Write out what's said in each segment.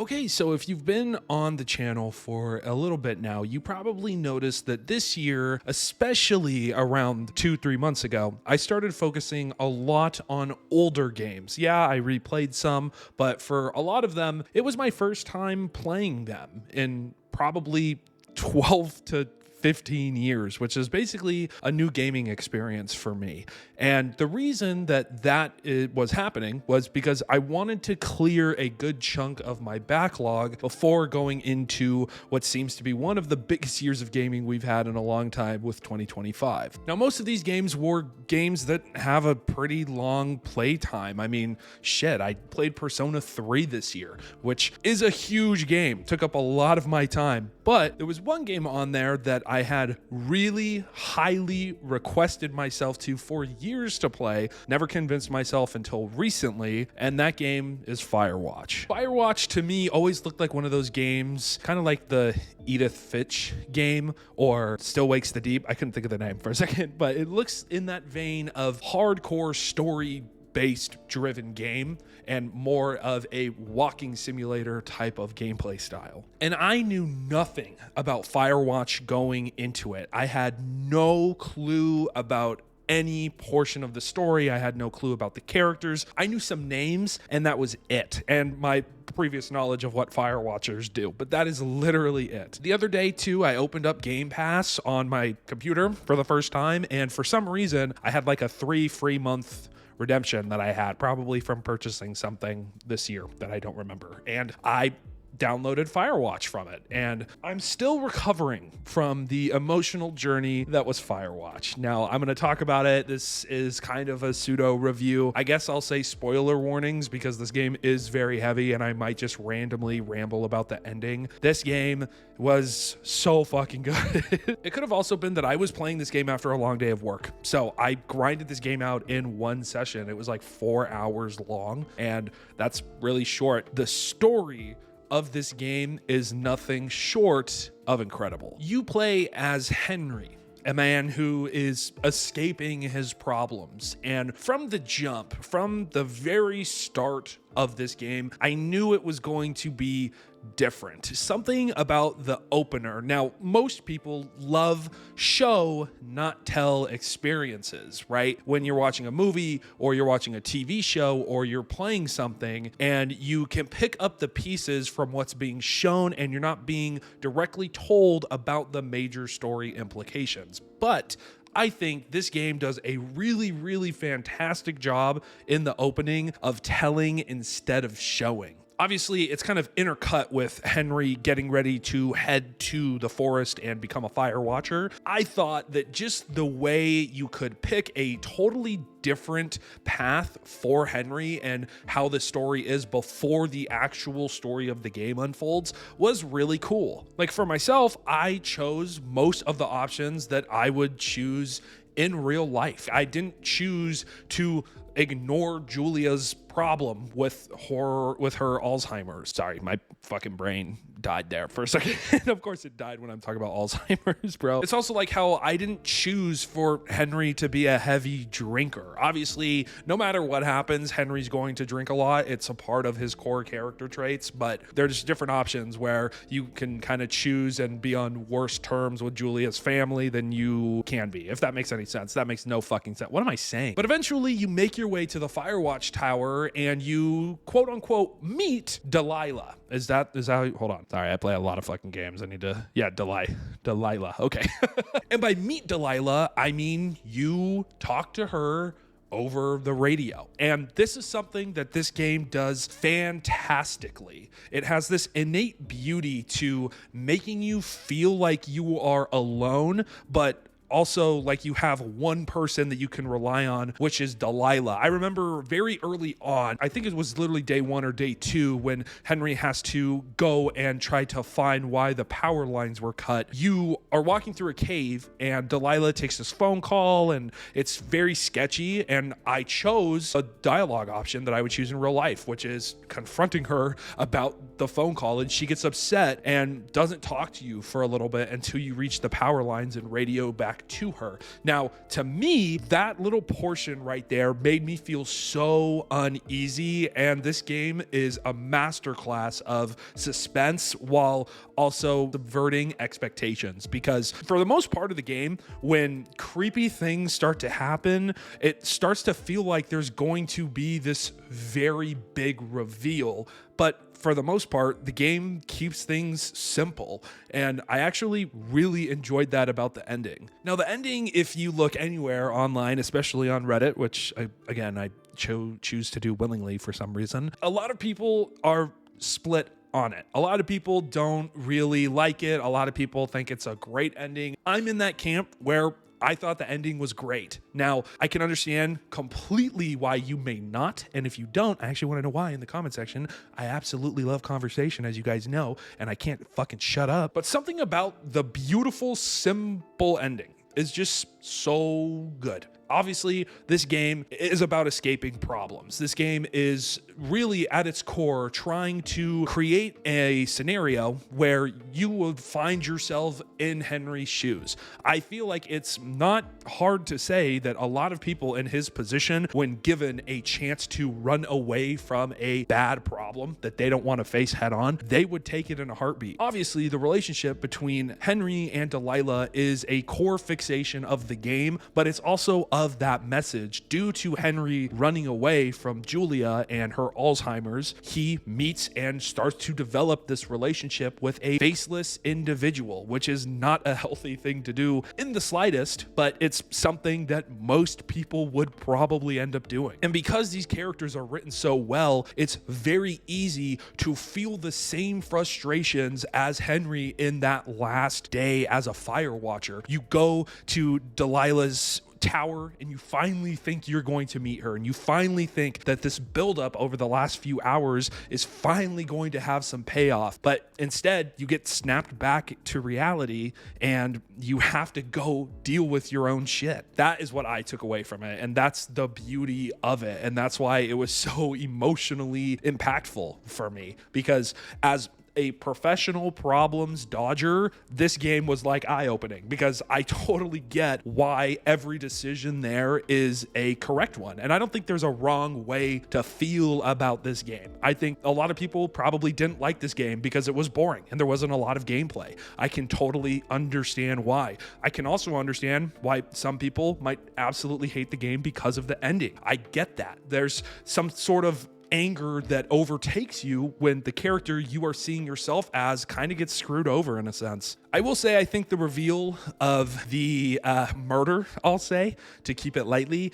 Okay, so if you've been on the channel for a little bit now, you probably noticed that this year, especially around 2-3 months ago, I started focusing a lot on older games. Yeah, I replayed some, but for a lot of them, it was my first time playing them in probably 12 to 15 years, which is basically a new gaming experience for me. And the reason that it was happening was because I wanted to clear a good chunk of my backlog before going into what seems to be one of the biggest years of gaming we've had in a long time with 2025. Now, most of these games were games that have a pretty long play time. I mean, shit, I played Persona 3 this year, which is a huge game, took up a lot of my time. But there was one game on there that I had really highly requested myself to for years to play, never convinced myself until recently, and that game is Firewatch. Firewatch to me always looked like one of those games, kind of like the Edith Finch game or Still Wakes the Deep. I couldn't think of the name for a second, but it looks in that vein of hardcore story-based driven game and more of a walking simulator type of gameplay style. And I knew nothing about Firewatch going into it. I had no clue about any portion of the story. I had no clue about the characters. I knew some names and that was it. And my previous knowledge of what Firewatchers do, but that is literally it. The other day too, I opened up Game Pass on my computer for the first time, and for some reason I had like a 3 free month redemption that I had, probably from purchasing something this year that I don't remember. And I downloaded Firewatch from it, and I'm still recovering from the emotional journey that was Firewatch. Now, I'm going to talk about it. This is kind of a pseudo review. I guess I'll say spoiler warnings because this game is very heavy and I might just randomly ramble about the ending. This game was so fucking good. It could have also been that I was playing this game after a long day of work. So I grinded this game out in one session. It was like 4 hours long, and that's really short. The story of this game is nothing short of incredible. You play as Henry, a man who is escaping his problems. And from the jump, from the very start of this game, I knew it was going to be different. Something about the opener. Now, most people love show, not tell experiences, right? When you're watching a movie or you're watching a TV show or you're playing something and you can pick up the pieces from what's being shown and you're not being directly told about the major story implications. But I think this game does a really, really fantastic job in the opening of telling instead of showing. Obviously, it's kind of intercut with Henry getting ready to head to the forest and become a fire watcher. I thought that just the way you could pick a totally different path for Henry and how the story is before the actual story of the game unfolds was really cool. Like for myself, I chose most of the options that I would choose in real life. I didn't choose to ignore Julia's problem with her Alzheimer's. Sorry, my fucking brain died there for a second. Of course it died when I'm talking about Alzheimer's, bro. It's also like how I didn't choose for Henry to be a heavy drinker. Obviously, no matter what happens, Henry's going to drink a lot. It's a part of his core character traits, but there's different options where you can kind of choose and be on worse terms with Julia's family than you can be, if that makes any sense. That makes no fucking sense. What am I saying? But eventually you make your way to the Firewatch Tower and you quote unquote meet Delilah. Is that hold on. Sorry, I play a lot of fucking games. I need to, Delilah. Okay. And by meet Delilah, I mean you talk to her over the radio. And this is something that this game does fantastically. It has this innate beauty to making you feel like you are alone, but also like you have one person that you can rely on, which is Delilah. I remember very early on, I think it was literally day 1 or day 2, when Henry has to go and try to find why the power lines were cut. You are walking through a cave and Delilah takes this phone call and it's very sketchy. And I chose a dialogue option that I would choose in real life, which is confronting her about the phone call. And she gets upset and doesn't talk to you for a little bit until you reach the power lines and radio back to her. Now, to me, that little portion right there made me feel so uneasy. And this game is a masterclass of suspense while also subverting expectations, because for the most part of the game, when creepy things start to happen, it starts to feel like there's going to be this very big reveal. But for the most part, the game keeps things simple, and I actually really enjoyed that about the ending. Now, the ending, if you look anywhere online, especially on Reddit, which I choose to do willingly for some reason, a lot of people are split on it. A lot of people don't really like it. A lot of people think it's a great ending. I'm in that camp where I thought the ending was great. Now, I can understand completely why you may not. And if you don't, I actually want to know why in the comment section. I absolutely love conversation, as you guys know, and I can't fucking shut up. But something about the beautiful, simple ending is just so good. Obviously, this game is about escaping problems. This game is really at its core trying to create a scenario where you would find yourself in Henry's shoes. I feel like it's not hard to say that a lot of people in his position, when given a chance to run away from a bad problem that they don't want to face head on, they would take it in a heartbeat. Obviously, the relationship between Henry and Delilah is a core fixation of the game, but it's also of that message. Due to Henry running away from Julia and her Alzheimer's, he meets and starts to develop this relationship with a faceless individual, which is not a healthy thing to do in the slightest, but it's something that most people would probably end up doing. And because these characters are written so well, it's very easy to feel the same frustrations as Henry in that last day as a Firewatcher. You go to Delilah's tower and you finally think you're going to meet her, and you finally think that this buildup over the last few hours is finally going to have some payoff, but instead you get snapped back to reality and you have to go deal with your own shit. That is what I took away from it, and that's the beauty of it, and that's why it was so emotionally impactful for me, because as a professional problems dodger, this game was like eye-opening, because I totally get why every decision there is a correct one. And I don't think there's a wrong way to feel about this game. I think a lot of people probably didn't like this game because it was boring and there wasn't a lot of gameplay. I can totally understand why. I can also understand why some people might absolutely hate the game because of the ending. I get that. There's some sort of anger that overtakes you when the character you are seeing yourself as kind of gets screwed over in a sense. I will say I think the reveal of the murder, I'll say, to keep it lightly,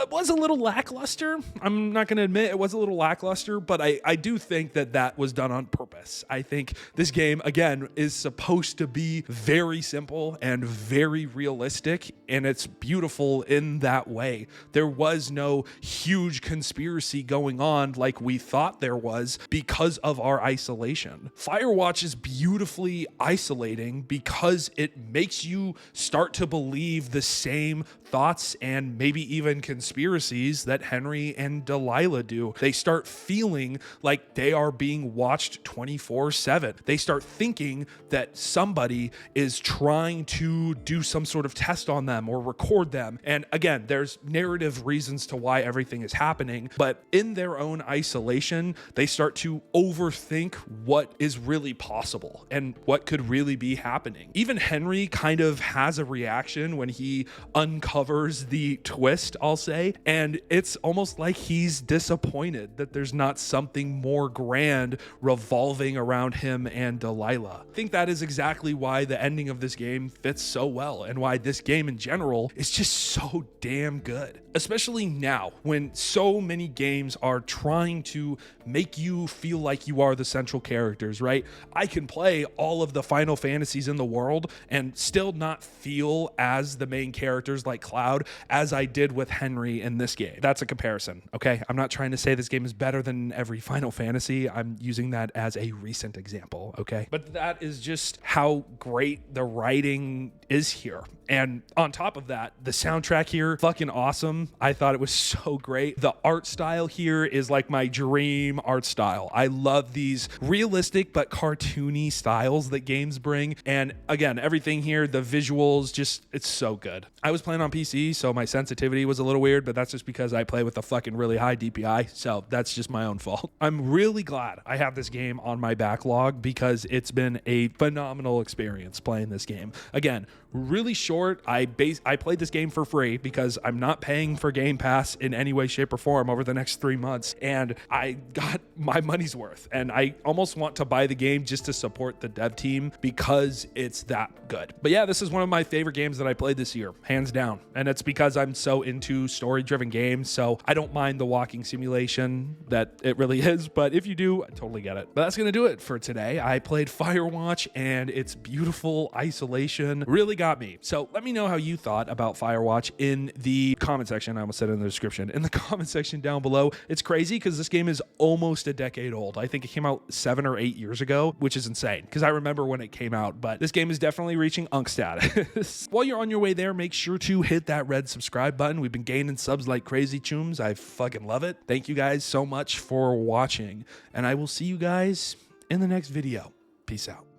was a little lackluster. I'm not going to admit it was a little lackluster, but I do think that was done on purpose. I think this game, again, is supposed to be very simple and very realistic, and it's beautiful in that way. There was no huge conspiracy going on like we thought there was because of our isolation. Firewatch is beautifully isolating because it makes you start to believe the same thoughts and maybe even conspiracies that Henry and Delilah do. They start feeling like they are being watched 24/7. They start thinking that somebody is trying to do some sort of test on them or record them. And again, there's narrative reasons to why everything is happening, but in their own isolation, they start to overthink what is really possible and what could really be happening. Even Henry kind of has a reaction when he uncovers the twist, I'll say, and it's almost like he's disappointed that there's not something more grand revolving around him and Delilah. I think that is exactly why the ending of this game fits so well, and why this game in general is just so damn good. Especially now, when so many games are trying to make you feel like you are the central characters, right? I can play all of the Final Fantasies in the world and still not feel as the main characters like Cloud as I did with Henry Henry in this game. That's a comparison, okay? I'm not trying to say this game is better than every Final Fantasy. I'm using that as a recent example, okay? But that is just how great the writing is here. And on top of that, the soundtrack here, fucking awesome. I thought it was so great. The art style here is like my dream art style. I love these realistic but cartoony styles that games bring. And again, everything here, the visuals, just, it's so good. I was playing on PC, so my sensitivity was a little weird, but that's just because I play with a fucking really high DPI. So that's just my own fault. I'm really glad I have this game on my backlog because it's been a phenomenal experience playing this game. Again, really short. I played this game for free because I'm not paying for Game Pass in any way, shape, or form over the next 3 months. And I got my money's worth. And I almost want to buy the game just to support the dev team because it's that good. But yeah, this is one of my favorite games that I played this year, hands down. And it's because I'm so into story-driven games. So I don't mind the walking simulation that it really is. But if you do, I totally get it. But that's going to do it for today. I played Firewatch and its beautiful isolation really got me. So let me know how you thought about Firewatch in the comment section. I almost said it in the description. In the comment section down below. It's crazy because this game is almost a decade old. I think it came out 7 or 8 years ago, which is insane because I remember when it came out, but this game is definitely reaching Unk status. While you're on your way there, make sure to hit that red subscribe button. We've been gaining subs like crazy chooms. I fucking love it. Thank you guys so much for watching, and I will see you guys in the next video. Peace out.